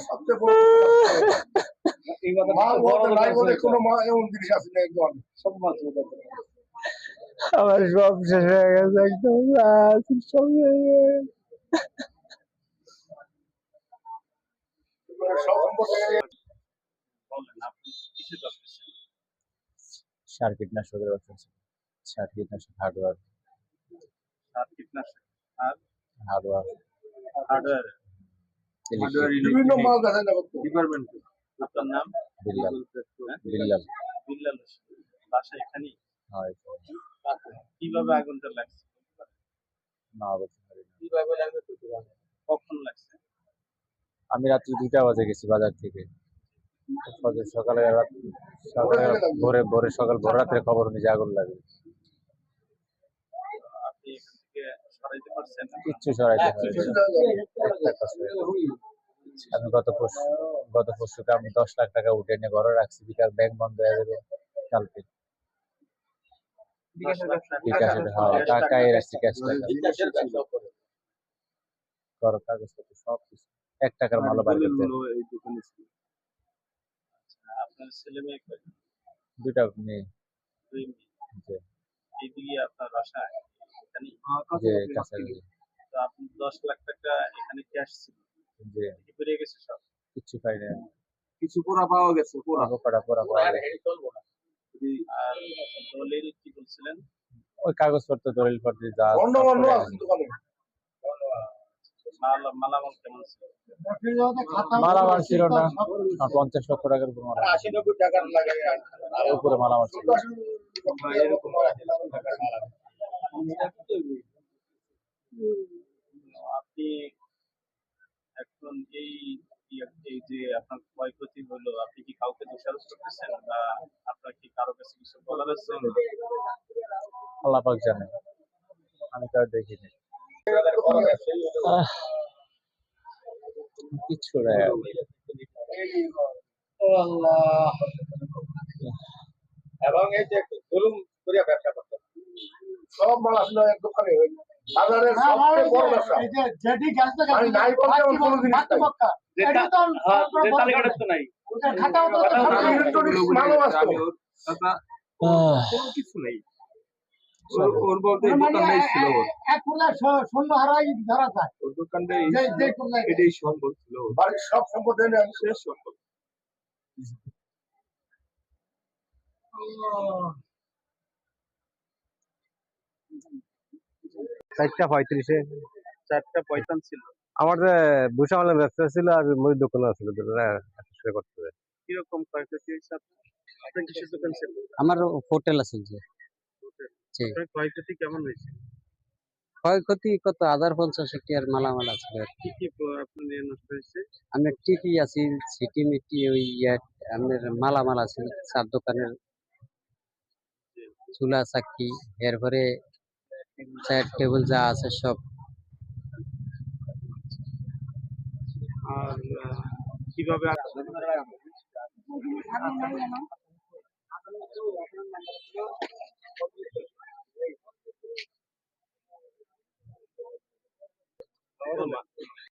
সবচেয়ে বড় নাই বলে কোনো মা এমন জিনিস আছে না একদম সব মাছ আমার সব শেষ হয়ে গেছে একদম সব সার কীটনাশকের ব্যবসা, সার কীটনাশক হার্ডওয়্যার, হার্ডওয়্যার বিভিন্ন মাল দেখা যাবে ডিপার্টমেন্ট। আপনার নাম? বিল্লাল। বিল্লাল বাসা এখানেই? হয় কিভাবে আগুনটা লাগছে? না বলতে পারি না। কিভাবে লাগছে? কখন লাগছে? আমি রাত্রি 2টা বাজে গেছি বাজার থেকে। সকালে ভোর রাত্রে খবর নিজে আগুন লাগে। আপনি এখান থেকে সরাইতে পারছেন? কিচ্ছু সরাইতে পারিনি। আমি গত পরশুকে আমি 10 লাখ টাকা উঠে নিয়ে ঘরে রাখছি, বিকাশ ব্যাংক বন্ধ হয়ে যাবে কালকে। টাকাই রাখছি, ক্যাশ টাকা, কাগজপত্র সবকিছু, 1 টাকার মাল বাড়ি করতে। আপনার ছেলে মেয়ে কয়জন? 2টা মেয়ে। 2 মেয়ে। এইদিকে আপনার বাসা এখানেই? কাছাকাছি। তো আপনি 10 লাখ টাকা এখানে ক্যাশ ছিল, বেরিয়ে গেছে সব? কিচ্ছু পাই না, কিছু পোড়া পাওয়া গেছে। পোড়া পাওয়া গেছে। আর দলিল কি বলছিলেন? ওই কাগজপত্র দলিল পত্র যা মালামাল কেমন ছিল? মালামাল ছিল না, 50 লক্ষ টাকার উপর মালামাল, 80-90 টাকার লাগে উপরে মালামাল ছিল। আপনি এখন এই যে আপনার ক্ষয়ক্ষতি হলো, আপনি কি কাউকে দোষারোপ করতেছেন বা আপনার কি কারো কাছে কিছু বলার আছে? আল্লাহ পাক জানে, আমি তো আর দেখিনি কিছু নাই। এবং এই যে জুলুম করে ব্যবসা করতে সব মাল আসলে এক দোকানে বাজারের সবচেয়ে বড় ব্যবসা। আমি নাই বলতে এমন কোনো জিনিস নাই। কোনো কিছু নেই, ওর বলতে দোকানটাই ছিল, ওর দোকানটাই এটাই সম্পদ ছিল, বাড়ির সব সম্পদ এনে আমি শেষ সম্পদ। 4:35-এ 4:35 ছিল। আমার যে ভূষামালের ব্যবসা ছিল আর মুদির দোকান ছিল, করতে কিরকম ক্ষয়ক্ষতি হয়েছে আপনার? আপনার কিসের দোকান ছিল? আমার হোটেল আছে যে। আপনার ক্ষয়ক্ষতি কেমন হয়েছে? ক্ষয়ক্ষতি কত 1050 টাকার মালামাল আছে। কি কি আপনার নিয়ে নষ্ট হয়েছে? আমি টিকি আছি, সিটি মিটি ওই আমাদের মালামাল আছে, চার দোকানের চুলা চাকি, এরপরে চেয়ার টেবিল যা আছে সব। আর কিভাবে